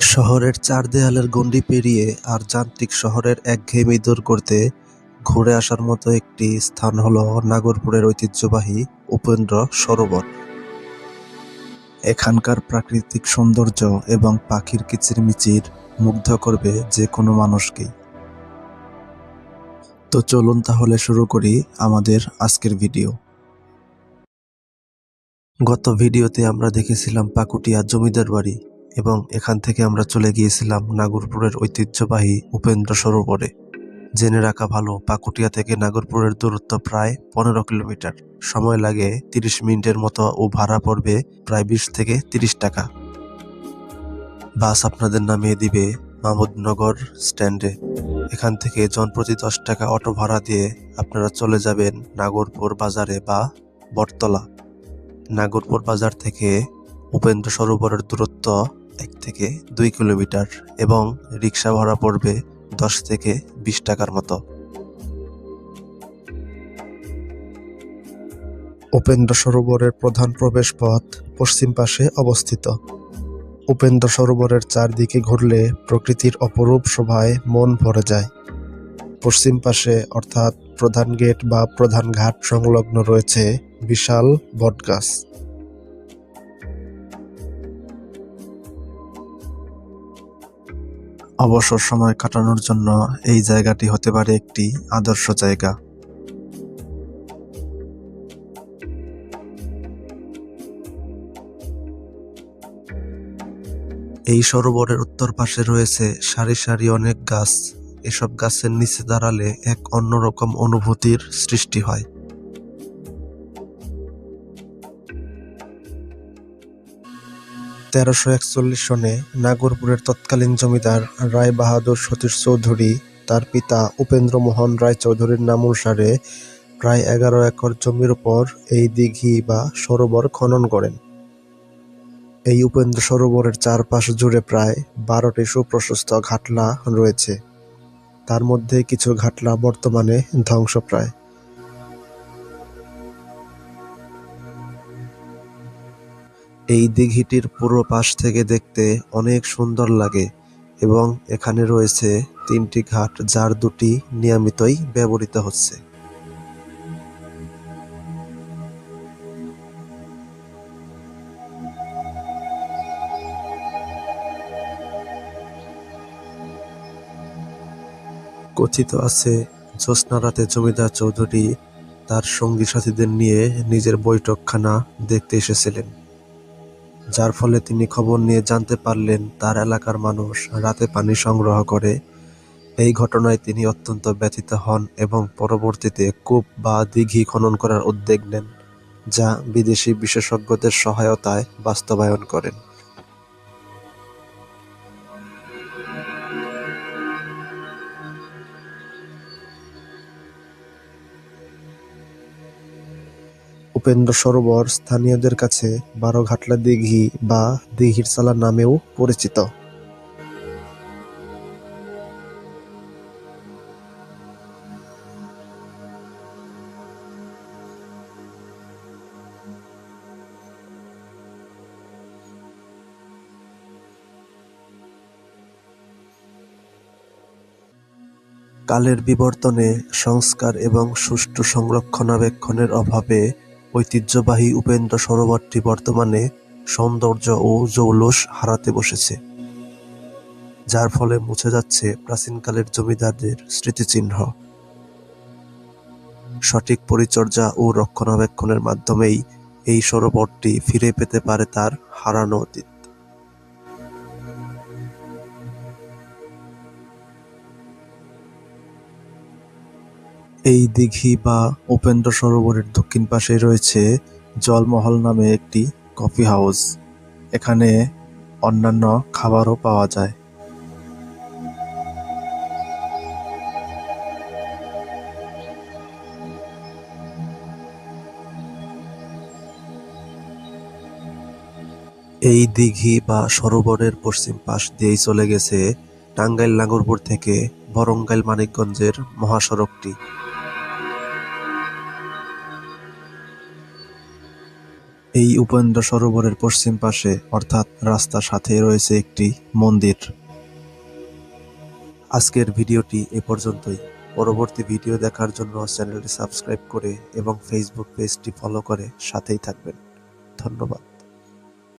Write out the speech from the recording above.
শহরের চার দেয়ালের গণ্ডি পেরিয়ে আর যান্ত্রিক শহরের একঘেয়েমি দূর করতে ঘুরে আসার মতো একটি স্থান হলো নাগরপুরের ঐতিহ্যবাহী উপেন্দ্র সরোবর। এখানকার প্রাকৃতিক সৌন্দর্য এবং পাখির কিচিরমিচির মুগ্ধ করবে যে কোনো মানুষকেই। তো চলুন তাহলে শুরু করি আমাদের আজকের ভিডিও। গত ভিডিওতে আমরা দেখেছিলাম পাকুটিয়া জমিদার বাড়ি এবং এখান থেকে আমরা চলে গিয়েছিলাম নাগরপুরের ঐতিহ্যবাহী উপেন্দ্র সরোবরে। জেনে রাখা ভালো, পাকুটিয়া থেকে নাগরপুরের দূরত্ব প্রায় 15 কিলোমিটার। সময় লাগে 30 মিনিটের মতো ও ভাড়া পড়বে প্রায় 20 থেকে 30 টাকা। বাস আপনাদের নামিয়ে দিবে মাহমুদনগর স্ট্যান্ডে। এখান থেকে জনপ্রতি 10 টাকা অটো ভাড়া দিয়ে আপনারা চলে যাবেন নাগরপুর বাজারে বা বটতলা। নাগরপুর বাজার থেকে উপেন্দ্র সরোবরের দূরত্ব 1 থেকে 2 কিলোমিটার এবং রিক্সা ভাড়া পড়বে 10 থেকে 20 টাকার মতো। উপেন্দ্র সরোবরের প্রধান প্রবেশ পথ পশ্চিম পাশে অবস্থিত। উপেন্দ্র সরোবরের চারদিকে ঘুরলে প্রকৃতির অপরূপ শোভায় মন ভরে যায়। পশ্চিম পাশে অর্থাৎ প্রধান গেট বা প্রধান ঘাট সংলগ্ন রয়েছে বিশাল বটগাছ। অবসর সময় কাটানোর জন্য এই জায়গাটি হতে পারে একটি আদর্শ জায়গা। এই সরোবরের উত্তর পাশে রয়েছে সারি সারি অনেক গাছ। এসব গাছের নিচে দাঁড়ালে এক অন্যরকম অনুভূতির সৃষ্টি হয়। 1341 সনে নাগরপুরের তৎকালীন জমিদার রায় বাহাদুর সতীশ চৌধুরী তার পিতা উপেন্দ্র মোহন রায় চৌধুরীর নাম অনুসারে প্রায় 11 একর জমির উপর এই দিঘি বা সরোবর খনন করেন। এই উপেন্দ্র সরোবরের চারপাশ জুড়ে প্রায় 12টি সুপ্রশস্ত ঘাটলা রয়েছে। তার মধ্যে কিছু ঘাটলা বর্তমানে ধ্বংসপ্রায়। এই দিঘিটির পুরো পাশ থেকে দেখতে অনেক সুন্দর লাগে এবং এখানে রয়েছে 3টি ঘাট, যার 2টি নিয়মিতই ব্যবহৃত হচ্ছে। কথিত আছে, জ্যোৎস্না রাতে জমিদার চৌধুরী তার সঙ্গী সাথীদের নিয়ে নিজের বৈঠকখানা দেখতে এসেছিলেন, যার ফলে তিনি খবর নিয়ে জানতে পারলেন তার এলাকার মানুষ রাতে পানি সংগ্রহ করে। এই ঘটনায় তিনি অত্যন্ত ব্যথিত হন এবং পরবর্তীতে কূপ বা দিঘি খনন করার উদ্যোগ নেন, যা বিদেশি বিশেষজ্ঞদের সহায়তায় বাস্তবায়ন করেন। উপেন্দ্র সরোবর স্থানীয়দের কাছে 12 ঘাটলা দিঘি বা দিঘির চালা নামেও পরিচিত। কালের বিবর্তনে, সংস্কার এবং সুষ্ঠু সংরক্ষণাবেক্ষণের অভাবে ঐতিহ্যবাহী উপেন্দ্র সরোবরটি বর্তমানে সৌন্দর্য ও জৌলুস হারাতে বসেছে, যার ফলে মুছে যাচ্ছে প্রাচীনকালের জমিদারদের স্মৃতিচিহ্ন। সঠিক পরিচর্যা ও রক্ষণাবেক্ষণের মাধ্যমেই এই সরোবরটি ফিরে পেতে পারে তার হারানো অতীত। এই দিঘি বা উপেন্দ্র সরোবরের দক্ষিণ পাশে রয়েছে জলমহল নামে একটি কফি হাউস। এখানে অন্যান্য খাবারও পাওয়া যায়। এই দিঘি বা সরোবরের পশ্চিম পাশ দিয়েই চলে গেছে টাঙ্গাইল নাগরপুর থেকে বরঙ্গাইল মানিকগঞ্জের মহাসড়কটি। এই উপেন্দ্র সরোবরের পশ্চিম পাশে অর্থাৎ রাস্তার সাথেই রয়েছে একটি মন্দির। আজকের ভিডিওটি এ পর্যন্তই। পরবর্তী ভিডিও দেখার জন্য চ্যানেলটি সাবস্ক্রাইব করে এবং ফেসবুক পেজটি ফলো করে সাথেই থাকবেন। ধন্যবাদ।